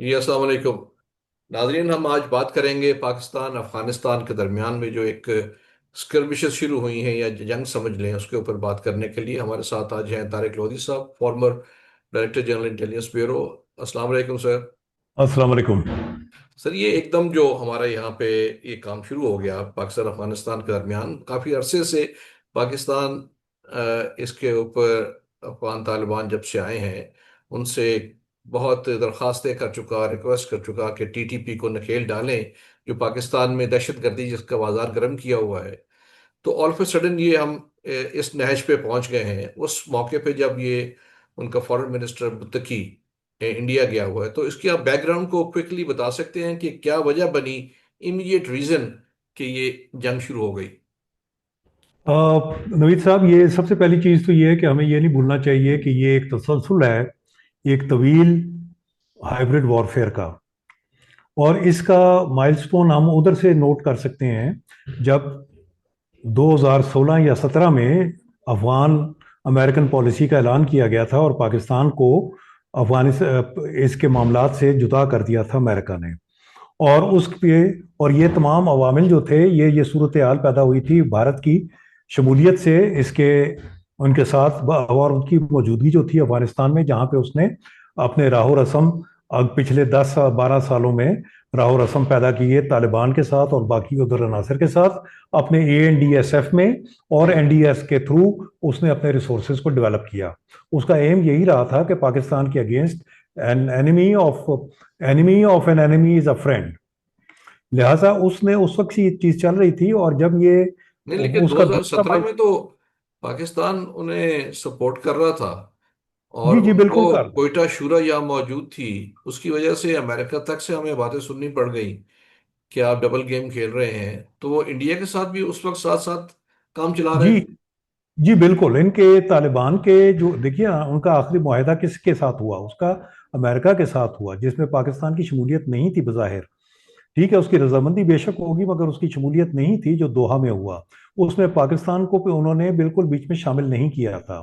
जी अस्सलाम वालेकुम नाजरीन। हम आज बात करेंगे पाकिस्तान अफगानिस्तान के दरमियान में जो एक स्कर्मिशेस शुरू हुई हैं या जंग समझ लें, उसके ऊपर बात करने के लिए हमारे साथ आज हैं तारिक लोधी साहब, farmer director general intelligence bureau. अस्सलाम वालेकुम सर। अस्सलाम वालेकुम। सर, ये एकदम जो हमारे यहाँ पे ये काम शुरू हो गया पाकिस्तान अफगानिस्तान के दरमियान, काफ़ी अरसे से पाकिस्तान इसके ऊपर अफगान तालिबान जब से आए हैं उनसे बहुत दरखास्तें कर चुका, रिक्वेस्ट कर चुका कि टीटीपी को नकेल डालें, जो पाकिस्तान में दहशत गर्दी जिसका बाजार गर्म किया हुआ है। तो ऑल ऑफ ए सडन ये हम इस नहज पे पहुंच गए हैं। उस मौके पे जब ये उनका फॉरेन मिनिस्टर मुत्तकी इंडिया गया हुआ है, तो इसकी आप बैकग्राउंड को क्विकली बता सकते हैं कि क्या वजह बनी, इमीडिएट रीजन कि ये जंग शुरू हो गई। नवीद साहब, ये सबसे पहली चीज़ तो ये है कि हमें ये नहीं भूलना चाहिए कि ये एक तसलसल है, एक तवील हाइब्रिड वॉरफेयर का। और इसका माइलस्टोन हम उधर से नोट कर सकते हैं जब 2016 या 17 में अफगान अमेरिकन पॉलिसी का ऐलान किया गया था और पाकिस्तान को अफगानिस्तान इसके मामलात से जुदा कर दिया था अमेरिका ने। और उस पे और ये तमाम अवामिल जो थे, ये सूरत हाल पैदा हुई थी भारत की शमूलियत से इसके उनके साथ, और उनकी मौजूदगी जो थी अफगानिस्तान में, जहाँ पे उसने अपने राहो रस्म पिछले 10-12 सालों में राहो रस्म पैदा की है तालिबान के साथ और बाकी उधर अनासर के साथ, अपने ANDSF में और NDS के थ्रू उसने अपने रिसोर्सेज को डेवलप किया। उसका एम यही रहा था कि पाकिस्तान के against an enemy of an enemy is a friend. लिहाजा उसने उस वक्त ये चीज चल रही थी। और जब ये नहीं, लेकिन उसका दूसरा 2017 में तो पाकिस्तान उन्हें सपोर्ट कर रहा था और जी जी उनको बिल्कुल कर दो। कोयटा शूरा यहाँ मौजूद थी। उसकी वजह से अमेरिका तक से हमें बातें सुननी पड़ गई कि आप डबल गेम खेल रहे हैं। तो वो इंडिया के साथ भी उस वक्त साथ साथ काम चला रहे जी थे। जी बिल्कुल। इनके तालिबान के जो देखिए ना, उनका आखिरी मुआहदा किसके साथ हुआ? उसका अमेरिका के साथ हुआ, जिसमें पाकिस्तान की शमूलियत नहीं थी बज़ाहिर। ठीक है, उसकी रजामंदी बेशक होगी मगर उसकी शमूलियत नहीं थी। जो दोहा में हुआ उसमें पाकिस्तान को उन्होंने बिल्कुल बीच में शामिल नहीं किया था।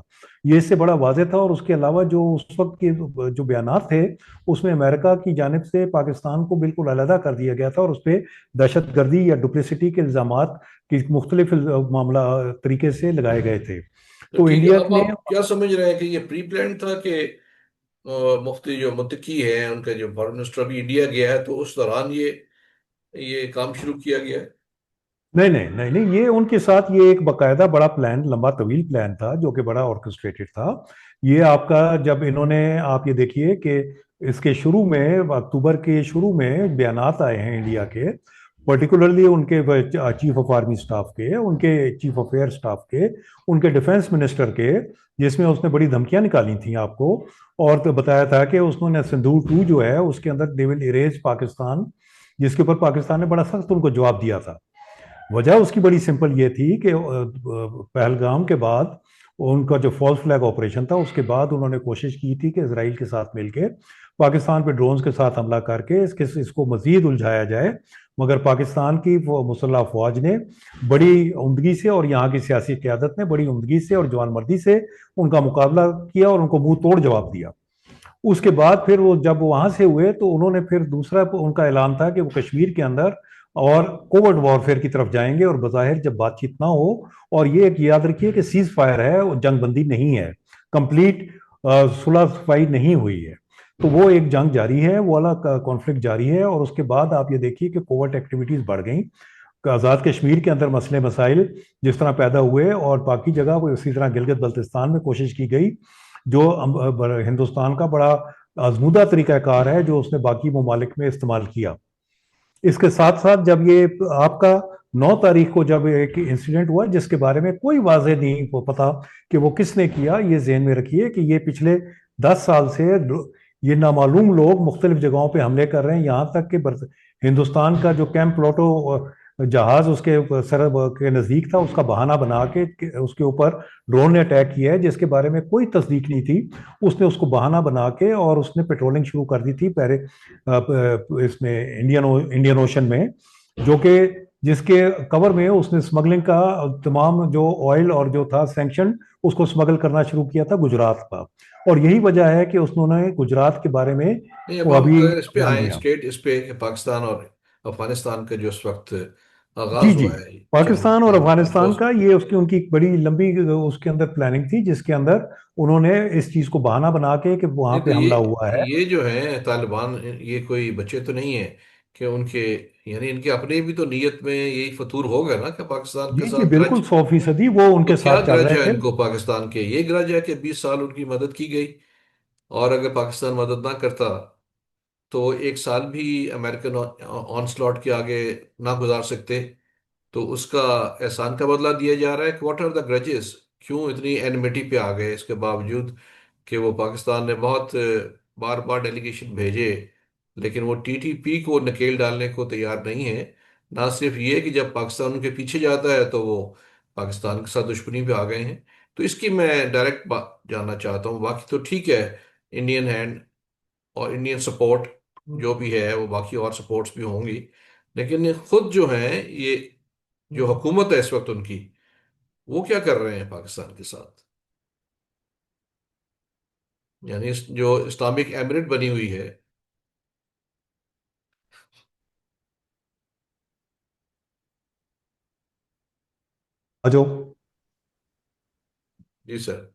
ये इससे बड़ा वाज़ेह था। और उसके अलावा जो उस वक्त के जो बयानात थे, उसमें अमेरिका की जानिब से पाकिस्तान को बिल्कुल अलहदा कर दिया गया था और उस पर दहशत गर्दी या डुप्लिसिटी के इल्ज़ामात की मुख्तलिफ मामला तरीके से लगाए गए थे। तो तो ठीक है, इंडिया अब ने आप क्या समझ रहे हैं कि ये प्री प्लान था कि मुफ्ती जो मुत्तकी है उनका जो फॉरेन मिनिस्टर अभी इंडिया गया है, तो उस दौरान ये काम शुरू किया गया है? नहीं नहीं नहीं नहीं, ये उनके साथ ये एक बकायदा बड़ा प्लान, लंबा तवील प्लान था जो कि बड़ा ऑर्केस्ट्रेटेड था। ये आपका जब इन्होंने, आप ये देखिए कि इसके शुरू में, अक्टूबर के शुरू में बयानात आए हैं इंडिया के, पर्टिकुलरली उनके चीफ ऑफ आर्मी स्टाफ के, उनके चीफ ऑफ एयर स्टाफ के, उनके डिफेंस मिनिस्टर के, जिसमें उसने बड़ी धमकियां निकाली थी आपको। और तो बताया था कि उसने सिंदूर 2 जो है उसके अंदर दे विल इरेज पाकिस्तान, जिसके ऊपर पाकिस्तान ने बड़ा सख्त उनको जवाब दिया था। वजह उसकी बड़ी सिंपल ये थी कि पहलगाम के बाद उनका जो फॉल्स फ्लैग ऑपरेशन था, उसके बाद उन्होंने कोशिश की थी कि इसराइल के साथ मिलकर पाकिस्तान पे ड्रोन्स के साथ हमला करके इसको मजीद उलझाया जाए। मगर पाकिस्तान की वो मुसल्ह फौज ने बड़ी उमदगी से और यहाँ की सियासी क़यादत ने बड़ी उमदगी से और जवानमर्दी से उनका मुकाबला किया और उनको मुंह तोड़ जवाब दिया। उसके बाद फिर वो जब वहां से हुए तो उन्होंने फिर दूसरा उनका ऐलान था कि वो कश्मीर के अंदर और कोवर्ट वॉरफेयर की तरफ जाएंगे। और बज़ाहिर जब बातचीत ना हो, और ये एक याद रखिए कि सीज फायर है, वो जंग बंदी नहीं है, कंप्लीट सुलह सफाई नहीं हुई है, तो वो एक जंग जारी है, वो वाला कॉन्फ्लिक्ट जारी है। और उसके बाद आप ये देखिए कि कोवर्ट एक्टिविटीज बढ़ गई। आज़ाद कश्मीर के अंदर मसले मसाइल जिस तरह पैदा हुए और बाकी जगह वो इसी तरह गिलगित बल्तिस्तान में कोशिश की गई, जो हिंदुस्तान का बड़ा आजमूदा तरीकाकार है जो उसने बाकी ममालिक में इस्तेमाल किया। इसके साथ साथ जब ये आपका 9 तारीख को जब एक इंसिडेंट हुआ जिसके बारे में कोई वाजे नहीं वो पता कि वो किसने किया, ये जहन में रखिए कि ये पिछले 10 साल से ये नामालूम लोग मुख्तलिफ जगहों पे हमले कर रहे हैं। यहाँ तक कि हिंदुस्तान का जो कैंप प्लोटो जहाज उसके सर के नज़दीक था, उसका बहाना बना के उसके ऊपर ड्रोन ने अटैक किया है जिसके बारे में कोई तस्दीक नहीं थी। उसने उसको बहाना बना के और उसने पेट्रोलिंग शुरू कर दी थी पहले इसमें इंडियन इंडियन ओशन में, जो कि जिसके कवर में उसने स्मगलिंग का तमाम जो ऑयल और जो था सैंक्शन उसको स्मगल करना शुरू किया था गुजरात का। और यही वजह है कि उन्होंने गुजरात के बारे में नहीं, अब वो हम अभी अगर इस पे बयान आए दिया। स्टेट इस पे कि पाकिस्तान और अफगानिस्तान का जो इस वक्त जी आगाज जी। हुआ है जंग पाकिस्तान और जंग का अफगानिस्तान वो का ये उसकी उनकी एक बड़ी लंबी उसके अंदर प्लानिंग थी, जिसके अंदर उन्होंने इस चीज को बहाना बना के कि वहां नहीं तो पे हमला हुआ है। ये जो है तालिबान, ये कोई बच्चे तो नहीं है कि उनके, यानी इनके अपने भी तो नीयत में यही फतूर हो गया ना कि पाकिस्तान के जी जी साथ बिल्कुल, ग्रज। 100% वो तो उनके क्या साथ चल ग्रज रहे है थे। इनको पाकिस्तान के? ये ग्रज है कि 20 साल उनकी मदद की गई, और अगर पाकिस्तान मदद ना करता तो एक साल भी अमेरिकन ऑनस्लॉट के आगे ना गुजार सकते। तो उसका एहसान का बदला दिया जा रहा है। What are the grudges? क्यों इतनी एनमिटी पे आ गए इसके बावजूद कि वो पाकिस्तान ने बहुत बार बार डेलीगेशन भेजे, लेकिन वो टीटीपी को नकेल डालने को तैयार नहीं है। ना सिर्फ ये कि जब पाकिस्तान उनके पीछे जाता है तो वो पाकिस्तान के साथ दुश्मनी पे आ गए हैं। तो इसकी मैं डायरेक्ट बात जानना चाहता हूँ। बाकी तो ठीक है, इंडियन हैंड और इंडियन सपोर्ट जो भी है वो, बाकी और सपोर्ट्स भी होंगी, लेकिन ये खुद जो है, ये जो हुकूमत है इस वक्त उनकी, वो क्या कर रहे हैं पाकिस्तान के साथ? यानी जो इस्लामिक एमिरेट बनी हुई है। जो जी सर।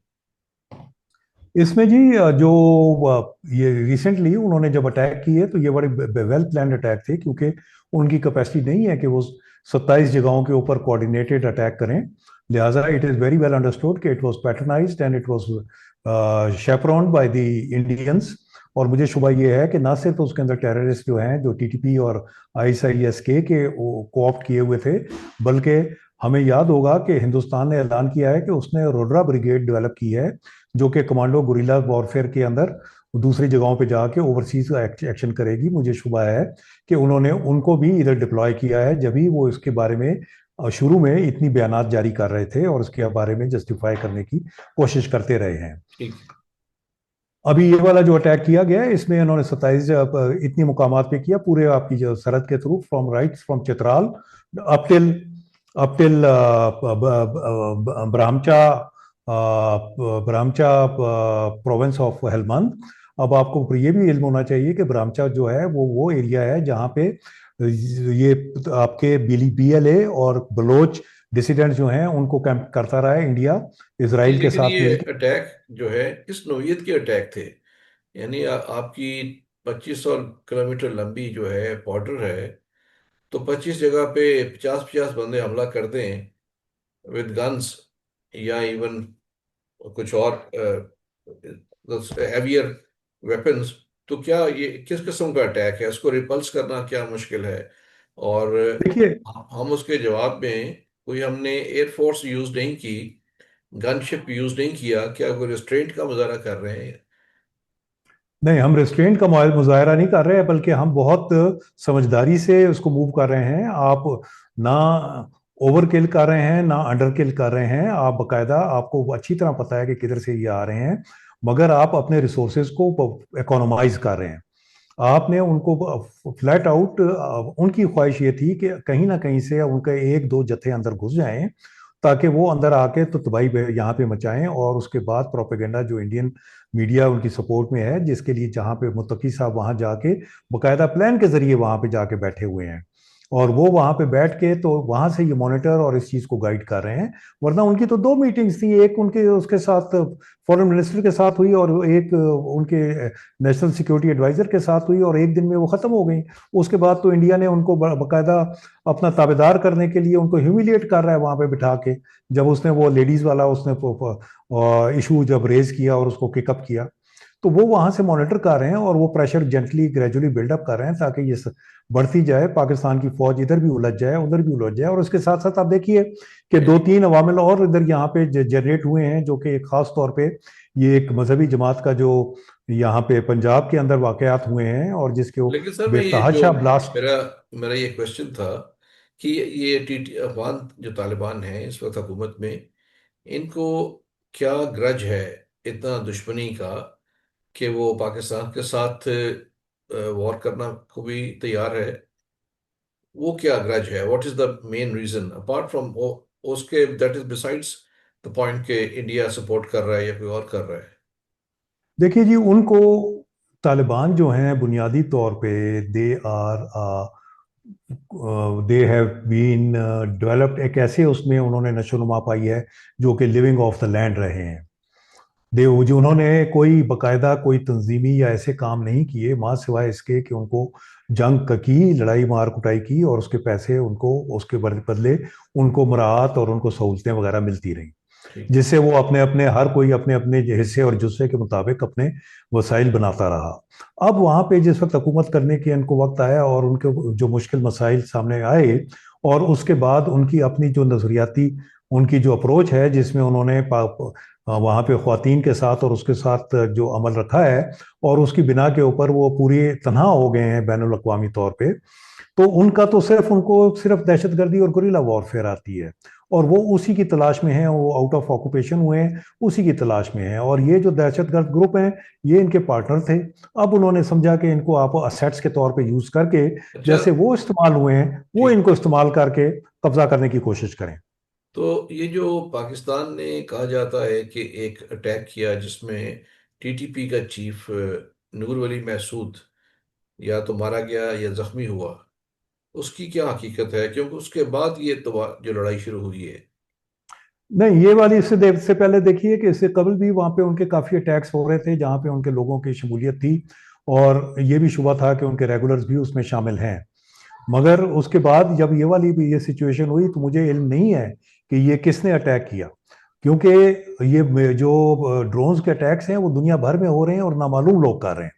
इसमें जी ये रिसेंटली उन्होंने जब अटैक किए तो ये बड़े वेल प्लान्ड अटैक थे, क्योंकि उनकी कैपेसिटी नहीं है कि वो 27 जगहों के ऊपर कोऑर्डिनेटेड अटैक करें। लिहाजा it is very well understood कि it was patternised and it was chaperoned by the Indians. और मुझे शुबा ये है कि ना सिर्फ उसके अंदर टेररिस्ट जो हैं जो टीटीपी और आईएसआईएस के कोऑप्ट किए हुए थे, बल्कि हमें याद होगा कि हिंदुस्तान ने ऐलान किया है कि उसने रोडरा ब्रिगेड डेवलप की है, जो कि कमांडो गुरिल्ला वॉरफेयर के अंदर दूसरी जगहों पे जाके ओवरसीज एक्शन करेगी। मुझे शुबा है कि उन्होंने उनको भी इधर डिप्लॉय किया है, जब भी वो इसके बारे में शुरू में इतनी बयानात जारी कर रहे थे और उसके बारे में जस्टिफाई करने की कोशिश करते रहे हैं। ठीक। अभी ये वाला जो अटैक किया गया है इसमें इन्होंने 27 इतनी मुकामात पे किया, पूरे आपकी जो सरहद के through, from right from Chitral up till Baramcha, Baramcha province of Helmand. अब आपको ये भी इल्म होना चाहिए कि ब्राह्मचा जो है वो एरिया है जहाँ पे ये आपके बीएलए और बलोच डिसिडेंट जो हैं उनको कैंप करता रहा है इंडिया जी, इसराइल के लेकिन साथ ये मिलकर। अटैक जो है किस नौइयत के अटैक थे? यानी आपकी 2500 किलोमीटर लंबी जो है बॉर्डर है, तो 25 जगह पे 50-50 बंदे हमला कर दें विद गन्स, या इवन कुछ और हैवियर वेपन्स, तो क्या ये किस किस्म का अटैक है? उसको रिपल्स करना क्या मुश्किल है? और देखिए, हम उसके जवाब में कोई हमने एयरफोर्स यूज नहीं की, गनशिप यूज नहीं किया, क्या कोई रिस्ट्रेंट का मुजाहरा कर रहे हैं? नहीं, हम रेस्टोरेंट का मुजाहरा नहीं कर रहे हैं, बल्कि हम बहुत समझदारी से उसको मूव कर रहे हैं। आप ना ओवर किल कर रहे हैं ना अंडर किल कर रहे हैं, आप बकायदा, आपको अच्छी तरह पता है कि किधर से ये आ रहे हैं, मगर आप अपने रिसोर्सेज को इकोनोमाइज कर रहे हैं। आपने उनको फ्लैट आउट, उनकी ख्वाहिश ये थी कि कहीं ना कहीं से उनके एक दो जत्थे अंदर घुस जाएं, ताकि वो अंदर आके तो तबाही यहाँ पे मचाएं, और उसके बाद प्रोपेगेंडा जो इंडियन मीडिया उनकी सपोर्ट में है, जिसके लिए जहाँ पे मुत्तकी साहब वहाँ जाके बकायदा प्लान के जरिए वहाँ पे जाके बैठे हुए हैं, और वो वहाँ पे बैठ के तो वहाँ से ये मॉनिटर और इस चीज़ को गाइड कर रहे हैं। वरना उनकी तो दो मीटिंग्स थी, एक उनके उसके साथ फॉरेन मिनिस्टर के साथ हुई और एक उनके नेशनल सिक्योरिटी एडवाइजर के साथ हुई, और एक दिन में वो खत्म हो गई। उसके बाद तो इंडिया ने उनको बकायदा अपना ताबेदार करने के लिए उनको ह्यूमिलिएट कर रहा है वहां पे बिठा के। जब उसने वो लेडीज वाला उसने इशू जब रेज किया और उसको किकअप किया, तो वो वहां से मॉनिटर कर रहे हैं और वो प्रेशर जेंटली ग्रेजुअली बिल्डअप कर रहे हैं, ताकि ये बढ़ती जाए, पाकिस्तान की फौज इधर भी उलझ जाए उधर भी उलझ जाए। और उसके साथ साथ आप देखिए कि दो तीन अवामिल और इधर यहाँ पे जनरेट हुए हैं, जो कि खास तौर पे ये एक मजहबी जमात का जो यहाँ पे पंजाब के अंदर वाकयात हुए हैं और जिसके वो लेकिन सर, मैं ये जो बेतहाशा ब्लास्ट। मेरा मेरा ये क्वेश्चन था कि ये टीटी अफगान जो तालिबान है इस वक्त हुकूमत में, इनको क्या ग्रज है इतना दुश्मनी का कि वो पाकिस्तान के साथ वॉर करना को भी तैयार है? वो क्या ग्रज है? What is the main reason apart from उसके, that is besides the point के इंडिया सपोर्ट कर रहा है या कोई और कर रहा है? देखिए जी, उनको तालिबान जो हैं बुनियादी तौर पे they are they have been developed, एक ऐसे उसमें उन्होंने नशोनुमा पाई है जो कि लिविंग ऑफ द लैंड रहे हैं। दे जो उन्होंने कोई बकायदा कोई तंजीमी या ऐसे काम नहीं किए माँ सिवाय इसके कि उनको जंग की, लड़ाई मार कुटाई की और उसके पैसे उनको उसके बदले उनको मराहत और उनको सहूलतें वगैरह मिलती रहीं, ठीक। जिससे वो अपने अपने हर कोई अपने अपने हिस्से और जुस्से के मुताबिक अपने वसाइल बनाता रहा। अब वहां पे जिस वक्त हुकूमत करने की इनको वक्त आया और उनके जो मुश्किल मसाइल सामने आए, और उसके बाद उनकी अपनी जो नजरियाती उनकी जो अप्रोच है जिसमें उन्होंने वहां पे ख्वातीन के साथ और उसके साथ जो अमल रखा है, और उसकी बिना के ऊपर वो पूरी तनहा हो गए हैं बैनुल अक़वामी तौर पे। तो उनका तो सिर्फ उनको सिर्फ दहशतगर्दी और गुरिल्ला वॉरफेयर आती है, और वो उसी की तलाश में हैं, वो आउट ऑफ ऑक्यूपेशन हुए हैं, उसी की तलाश में हैं। और ये जो दहशतगर्द ग्रुप हैं, ये इनके पार्टनर थे। अब उन्होंने समझा कि इनको आप असेट्स के तौर पे यूज करके, अच्छा। जैसे वो इस्तेमाल हुए हैं, वो ठीक। इनको इस्तेमाल करके कब्जा करने की कोशिश करें। तो ये जो पाकिस्तान ने कहा जाता है कि एक अटैक किया जिसमें टीटीपी का चीफ नूर वली महसूद या तो मारा गया या जख्मी हुआ, उसकी क्या हकीकत है? क्योंकि उसके बाद ये तो जो लड़ाई शुरू हुई है। नहीं, ये वाली इससे पहले देखिए कि इससे कबल भी वहां पे उनके काफी अटैक्स हो रहे थे जहां पे उनके लोगों की शमूलियत थी, और ये भी शुबा था कि उनके रेगुलर्स भी उसमें शामिल हैं। मगर उसके बाद जब ये वाली भी ये सिचुएशन हुई तो मुझे इल्म नहीं है कि ये किसने अटैक किया, क्योंकि ये जो ड्रोन्स के अटैक्स हैं वो दुनिया भर में हो रहे हैं और नामालूम लोग कर रहे हैं।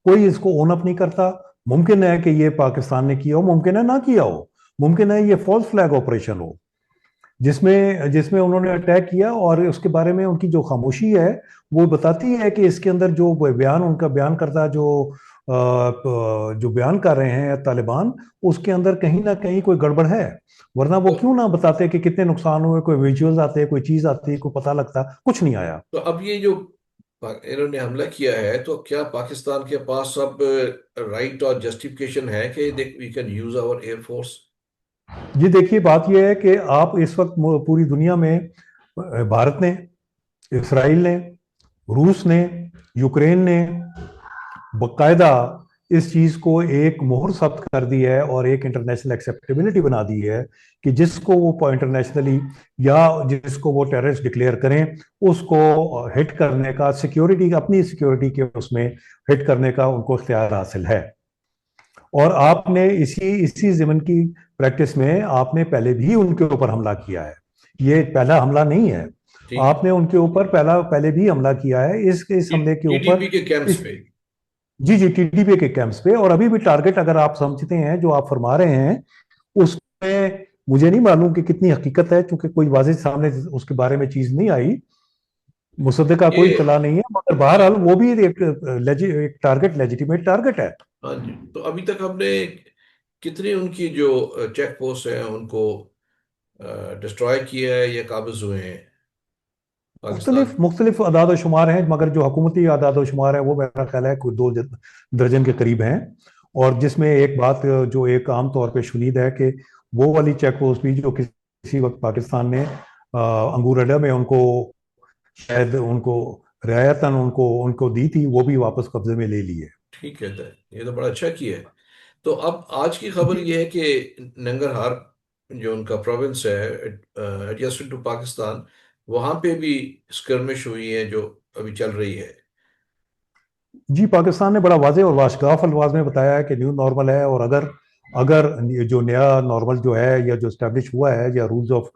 कोई इसको ओन अप नहीं करता। मुमकिन है कि ये पाकिस्तान ने किया हो, मुमकिन है ना किया हो, मुमकिन है ये फॉल्स फ्लैग ऑपरेशन हो जिसमें जिसमें उन्होंने अटैक किया, और उसके बारे में उनकी जो खामोशी है वो बताती है कि इसके अंदर जो बयान उनका बयान करता जो बयान कर रहे हैं तालिबान, उसके अंदर कहीं ना कहीं कोई गड़बड़ है। वरना वो तो, क्यों ना बताते कि कितने नुकसान हुए, कोई विजुअल्स आते, कोई चीज आती, कोई पता लगता, कुछ नहीं आया। तो अब ये जो इन्होंने हमला किया है, तो क्या पाकिस्तान के पास अब राइट और जस्टिफिकेशन है कि देख we can use our air force? जी देखिए, बात यह है कि आप इस वक्त पूरी दुनिया में भारत ने, इसराइल ने, रूस ने, यूक्रेन ने बकायदा इस चीज को एक मोहर सख्त कर दी है और एक इंटरनेशनल एक्सेप्टेबिलिटी बना दी है कि जिसको वो इंटरनेशनली या जिसको वो टेररिस्ट डिक्लेयर करें, उसको हिट करने का, सिक्योरिटी, अपनी सिक्योरिटी के उसमें हिट करने का उनको इख्तियार हासिल है। और आपने इसी इसी ज़िमन की प्रैक्टिस में आपने पहले भी उनके ऊपर हमला किया है। ये पहला हमला नहीं है। ठीक। आपने उनके ऊपर पहले भी हमला किया है। इस हमले के ऊपर, टीटीपी के कैंप्स इस, पे। जी जी, टीडीपी के कैंप्स पे, और अभी भी टारगेट अगर आप समझते हैं जो आप फरमा रहे हैं उसमें, मुझे नहीं मालूम कि कितनी हकीकत है, क्योंकि कोई वाजिब सामने उसके बारे में चीज नहीं आई, मुसद्दे का कोई ये इतला नहीं है, मगर बहरहाल वो भी एक टारगेट, लेजिटिमेट टारगेट है। हाँ जी। तो अभी तक हमने कितनी उनकी जो चेक पोस्ट है उनको डिस्ट्रॉय किया है या काबूज हुए हैं पाकिस्तान? मुख्तलिफ मुख्तलिफ अदाद शुमार हैं, मगर जो हुकूमती अदाद शुमार है वो मेरा ख्याल है कोई दो दर्जन के करीब हैं। और जिसमें एक बात जो एक आम तौर पे शुनीद है कि वो वाली चेक पोस्ट भी जो किसी वक्त पाकिस्तान ने अंगूर अड्डा में उनको, शायद उनको रियायतन उनको उनको दी थी, वो भी वापस कब्जे में ले ली है। ठीक है। ये तो बड़ा अच्छा किया है। तो अब आज की खबर जी ये है कि नंगरहार जो उनका प्रोविंस है एडजस्टेड टू पाकिस्तान, वहां पे भी स्कर्मिश हुई है जो अभी चल रही है। जी, पाकिस्तान ने बड़ा वाज़ेह और वाशगाफ अल्फाज में बताया है कि न्यू नॉर्मल है, और अगर अगर ये जो नया नॉर्मल जो है या जो स्टैब्लिश हुआ है या रूल्स ऑफ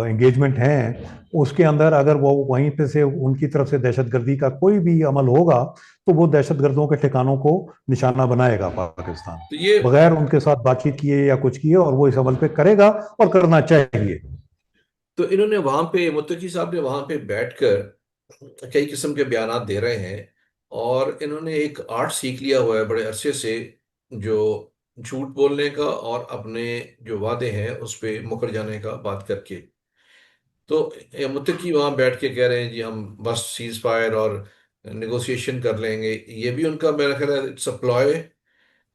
एंगेजमेंट हैं उसके अंदर अगर वो वहीं पे से उनकी तरफ से दहशतगर्दी का कोई भी अमल होगा, तो वो दहशतगर्दों के ठिकानों को निशाना बनाएगा पाकिस्तान, तो ये, बगैर उनके साथ बातचीत किए या कुछ किए, और वो इस अमल पे करेगा और करना चाहिए। तो इन्होंने वहां पे, मुत्तकी साहब ने वहां पे बैठकर कई किस्म के बयानात दे रहे हैं, और इन्होंने एक आर्ट सीख लिया हुआ है बड़े अरसे से, जो झूठ बोलने का और अपने जो वादे हैं उस पे मुकर जाने का बात करके। तो ये मुत्तकी वहां बैठ के कह रहे हैं जी हम बस सीज फायर और नेगोशिएशन कर लेंगे, ये भी उनका मेरा ख्याल है इट्स प्लॉय,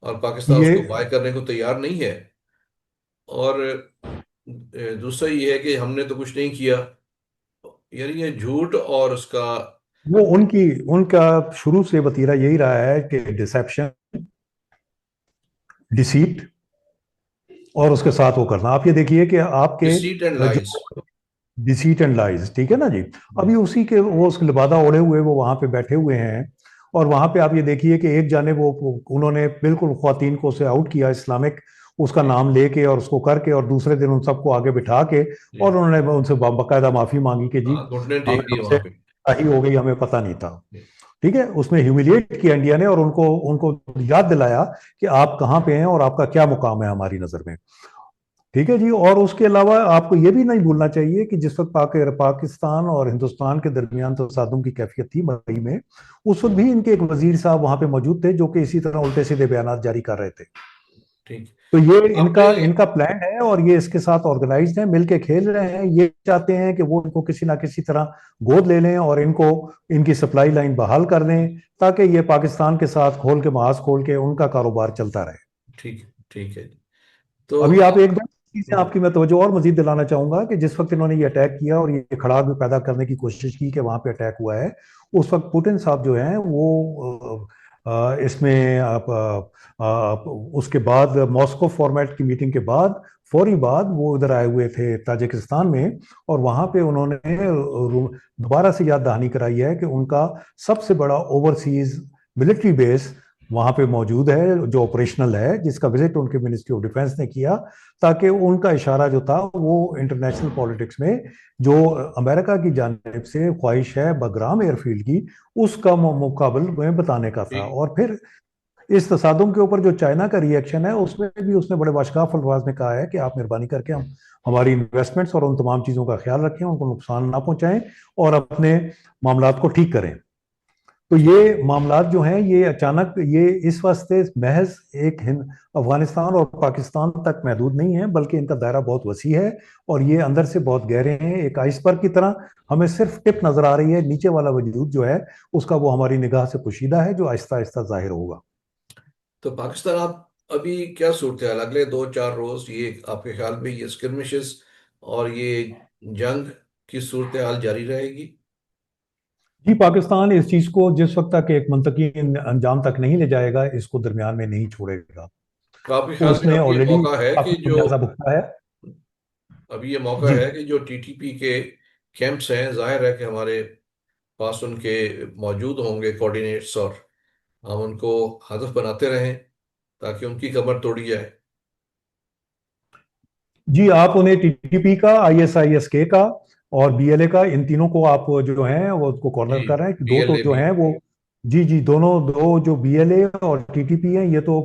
और पाकिस्तान ये उसको बाय करने को तैयार नहीं है। और दूसरा ये है कि हमने तो कुछ नहीं किया, यानी ये झूठ और उसका। वो उनका शुरू से वतीरा यही रहा है कि डिसेप्शन, डिसीट, और उसके साथ वो करना। आप ये देखिए कि आपके डिसीट एंड जो लाइज। डिसीट एंड लाइज, ठीक है ना जी। अभी उसी के वो उसके लिबादा ओढ़े हुए वो वहां पे बैठे हुए हैं, और वहां पे आप ये देखिए कि एक जाने वो उन्होंने बिल्कुल ख्वातीन को से आउट किया इस्लामिक उसका नाम लेके और उसको करके, और दूसरे दिन उन सबको आगे बिठा के जी। और उन्होंने उनसे बाकायदा माफी मांगी कि जी हाँ, घुटने हमें टेक दिए हमसे वहां पे। सही हो गई, हमें पता नहीं था। जी। ठीक है, उसमें ह्यूमिलिएट किया इंडिया ने, और उनको उनको याद दिलाया कि आप कहाँ पे हैं और आपका क्या मुकाम है हमारी नजर में। ठीक है जी। और उसके अलावा आपको ये भी नहीं भूलना चाहिए कि जिस वक्त पाकिस्तान और हिंदुस्तान के दरमियान तसादुम की कैफियत थी मई में, उस वक्त भी इनके एक वजीर साहब वहां पे मौजूद थे जो कि इसी तरह उल्टे सीधे बयान जारी कर रहे थे। ठीक। तो ये आपने। इनका इनका प्लान है, और ये इसके साथ ऑर्गेनाइज्ड है, मिलके खेल रहे हैं। ये चाहते हैं कि वो इनको किसी ना किसी तरह गोद ले लें और इनको इनकी सप्लाई लाइन बहाल कर दें, ताकि ये पाकिस्तान के साथ खोल के महाज खोल के उनका कारोबार चलता रहे। ठीक। ठीक है। तो अभी आप एक आप। दो चीजें आपकी मैं तवज्जो और मजीद दिलाना चाहूंगा कि जिस वक्त इन्होंने ये अटैक किया और ये खड़ाक भी पैदा करने की कोशिश की कि वहां पे अटैक हुआ है, उस वक्त पुतिन साहब जो हैं वो इसमें उसके बाद मॉस्को फॉर्मेट की मीटिंग के बाद फौरी बाद वो इधर आए हुए थे ताजिकिस्तान में, और वहां पे उन्होंने दोबारा से याद दहानी कराई है कि उनका सबसे बड़ा ओवरसीज मिलिट्री बेस वहां पे मौजूद है जो ऑपरेशनल है, जिसका विजिट उनके मिनिस्ट्री ऑफ डिफेंस ने किया, ताकि उनका इशारा जो था वो इंटरनेशनल पॉलिटिक्स में जो अमेरिका की जानिब से ख्वाहिश है बगराम एयरफील्ड की, उसका मुकाबल में बताने का था। ठीक। और फिर इस तसादुम के ऊपर जो चाइना का रिएक्शन है उसमें भी उसने बड़े बाशगाफ अल्फाज में कहा है कि आप मेहरबानी करके हम हमारी इन्वेस्टमेंट्स और उन तमाम चीज़ों का ख्याल रखें, उनको नुकसान ना पहुंचाएं और अपने मामलात को ठीक करें। तो ठीक। ये मामलात जो हैं ये अचानक ये इस वास्ते महज एक हिंद अफगानिस्तान और पाकिस्तान तक महदूद नहीं है, बल्कि इनका दायरा बहुत वसी है और ये अंदर से बहुत गहरे हैं, एक आइसबर्ग की तरह। हमें सिर्फ टिप नजर आ रही है, नीचे वाला वजूद जो है उसका वो हमारी निगाह से पोशीदा है, जो आहिस्ता आहिस्ता जाहिर होगा। तो पाकिस्तान, आप अभी क्या सूरत हाल अगले 2-4 रोज, ये आपके ख्याल में ये स्किर्मिशेस और ये जंग की सूरत हाल जारी रहेगी? जी, पाकिस्तान इस चीज को जिस वक्त तक एक मंतकी अंजाम तक नहीं ले जाएगा, इसको दरमियान में नहीं छोड़ेगा। तो आपके तो ख्याल में उसने अब ये ऑलरेडी मौका है कि काफी जो, खमियाजा भुगता है। अब ये मौका जी है कि जो टीटीपी के कैंप्स हैं, जाहिर है कि हमारे पास उनके मौजूद होंगे कोऑर्डिनेट्स, और हम उनको हदफ बनाते रहें ताकि उनकी कमर तोड़ी जाए। जी, आप उन्हें टीटीपी का, आईएसआईएस के का और बीएलए का, इन तीनों को आप जो हैं वो उसको जी। कॉर्नर कर रहे हैं कि दो तो पीएलए जो भी। हैं वो, जी जी, दोनों दो जो बीएलए और टीटीपी हैं ये तो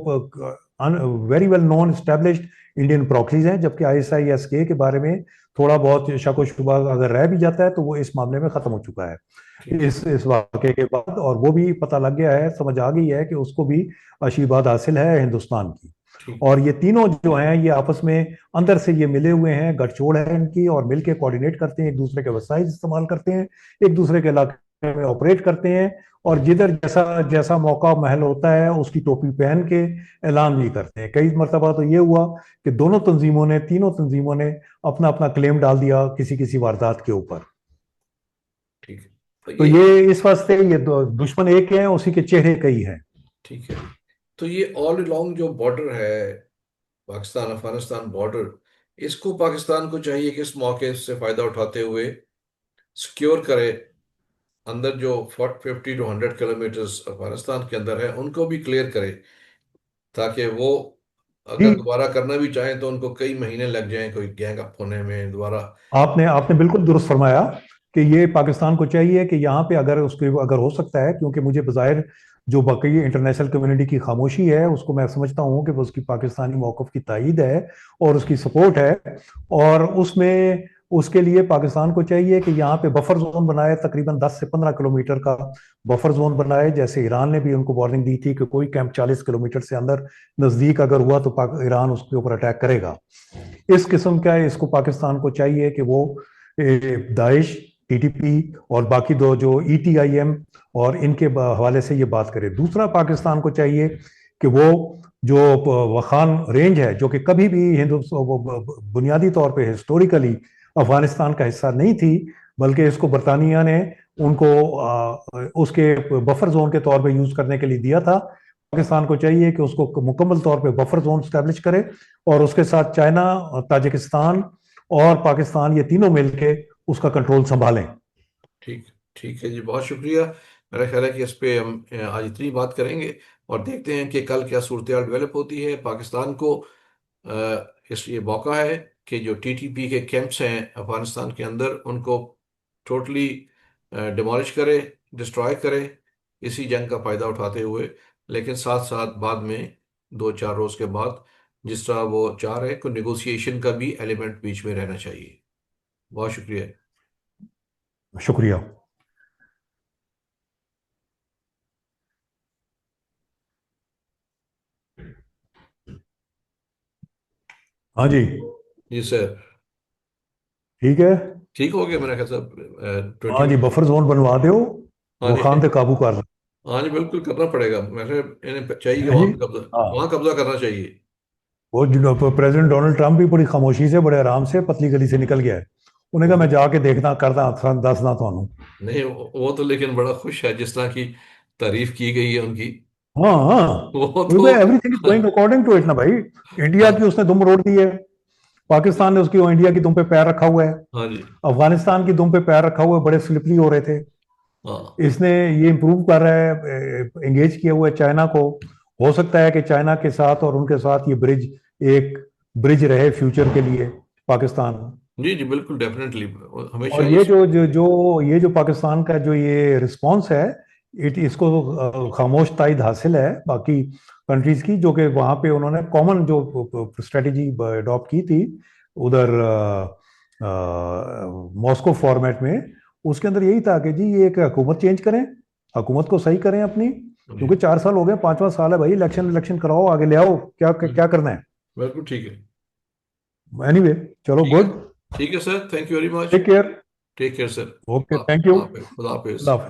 very well known established Indian proxies हैं, जबकि आईएसआईएस के बारे में थोड़ा बहुत शक व शुबा अगर रह भी जाता है तो वो इस मामले में खत्म हो चुका है ठीक। इस वाकये के बाद, और वो भी पता लग गया है, समझ आ गई है कि उसको भी आशीर्वाद हासिल है हिंदुस्तान की। ठीक। और ये तीनों जो हैं ये आपस में अंदर से ये मिले हुए हैं, गठजोड़ है इनकी, और मिलके कोऑर्डिनेट करते हैं, एक दूसरे के वसाइल इस्तेमाल करते हैं, एक दूसरे के इलाके में ऑपरेट करते हैं, और जिधर जैसा जैसा मौका महल होता है उसकी टोपी पहन के ऐलान भी करते हैं। कई मरतबा तो ये हुआ कि दोनों तंजीमों ने, तीनों तंजीमों ने अपना अपना क्लेम डाल दिया किसी किसी वारदात के ऊपर। ठीक। तो तो ये। ये इस वास्ते ये दुश्मन एक है, उसी के चेहरे कई हैं। ठीक है। तो ये ऑल अलोंग जो बॉर्डर है, पाकिस्तान अफगानिस्तान बॉर्डर, इसको पाकिस्तान को चाहिए कि इस मौके से फायदा उठाते हुए सिक्योर करे। अंदर जो 50 to 100 किलोमीटर अफगानिस्तान के अंदर है उनको भी क्लियर करे, ताकि वो जी, अगर दोबारा करना भी चाहें तो उनको कई महीने लग जाएं कोई गैंग अप होने में दोबारा। आपने आपने बिल्कुल दुरुस्त फरमाया कि ये पाकिस्तान को चाहिए कि यहाँ पे अगर उसके अगर हो सकता है, क्योंकि मुझे बज़ाहिर जो बाकी इंटरनेशनल कम्युनिटी की खामोशी है उसको मैं समझता हूँ कि वो उसकी पाकिस्तानी मौक़िफ़ की तायीद है और उसकी सपोर्ट है, और उसमें उसके लिए पाकिस्तान को चाहिए कि यहाँ पे बफर जोन बनाए, तकरीबन 10 से 15 किलोमीटर का बफर जोन बनाए। जैसे ईरान ने भी उनको वार्निंग दी थी कि कोई कैंप 40 किलोमीटर से अंदर नज़दीक अगर हुआ तो ईरान उसके ऊपर अटैक करेगा। इस किस्म का इसको पाकिस्तान को चाहिए कि वो दाइश, टीटीपी और बाकी दो जो ईटीआईएम और इनके हवाले से ये बात करे। दूसरा, पाकिस्तान को चाहिए कि वो जो वखान रेंज है, जो कि कभी भी बुनियादी तौर पे हिस्टोरिकली अफगानिस्तान का हिस्सा नहीं थी, बल्कि इसको बरतानिया ने उनको उसके बफर जोन के तौर पे यूज करने के लिए दिया था। पाकिस्तान को चाहिए कि उसको मुकम्मल तौर पे बफर जोन स्टैब्लिश करे, और उसके साथ चाइना, ताजिकिस्तान और पाकिस्तान, ये तीनों मिलके उसका कंट्रोल संभालें। ठीक ठीक है जी, बहुत शुक्रिया। मेरा ख्याल है कि इस पे हम आज इतनी बात करेंगे और देखते हैं कि कल क्या सूरत डेवलप होती है। पाकिस्तान को इस ये मौका है कि जो टीटीपी के कैंप्स हैं अफगानिस्तान के अंदर उनको टोटली डिमोलिश करे, डिस्ट्रॉय करे, इसी जंग का फायदा उठाते हुए। लेकिन साथ साथ बाद में 2-4 रोज के बाद जिस तरह वो चाह रहे हैं, कोई निगोशिएशन का भी एलिमेंट बीच में रहना चाहिए। बहुत शुक्रिया। शुक्रिया। हाँ जी। जी सर। ठीक है। ठीक हो गया मेरा ख्याल साहब, हाँ जी, 20 मिनट। बफर जोन बनवा दो, हाँ वो जी। खान पे काबू कर। हाँ जी, बिल्कुल करना पड़ेगा। मैंने इन्हें चाहिए कि है जी। वहां पे कब्जा, हाँ, वहां कब्जा करना चाहिए। वो प्रेसिडेंट डोनाल्ड ट्रंप भी बड़ी खामोशी से, बड़े आराम से पतली गली से निकल गया है। उन्हें कहा मैं वो जाके देखना करदा दसना थानू। नहीं, वो तो लेकिन बड़ा खुश है जिस तरह की तारीफ की गई है उनकी। हाँ हाँ, वो तो क्योंकि everything is going according to it ना भाई। इंडिया की हाँ उसने दुम रोड़ दी है, पाकिस्तान ने उसकी इंडिया की दुम पे पैर रखा हुआ है, हाँ जी। अफगानिस्तान की दुम पे पैर रखा हुआ है, बड़े स्लिपरी हो रहे थे। हाँ इसने ये इंप्रूव कर रहा है, एंगेज किया हुआ है चाइना को। हो सकता है कि चाइना के साथ और उनके साथ ये ब्रिज, एक ब्रिज रहे फ्यूचर के लिए पाकिस्तान। जी जी, बिल्कुल डेफिनेटली। हमेशा और ये ये जो पाकिस्तान का जो ये रिस्पांस है, इसको खामोश तायद हासिल है बाकी कंट्रीज की, जो कि वहाँ पे उन्होंने कॉमन जो स्ट्रेटेजी अडॉप्ट की थी उधर मॉस्को फॉर्मेट में। उसके अंदर यही था कि जी ये एक हुकूमत चेंज करें, हुकूमत को सही करें अपनी, जी। क्योंकि 4 साल हो गए, 5वां साल है भाई, इलेक्शन इलेक्शन कराओ, आगे ले आओ, क्या क्या करना है। बिल्कुल ठीक है। एनीवे, चलो, ठीक है। गुड। ठीक है sir, thank you very much. Take care. Take care sir. Okay, thank you. खुदा हाफिज। अल्लाह हाफिज।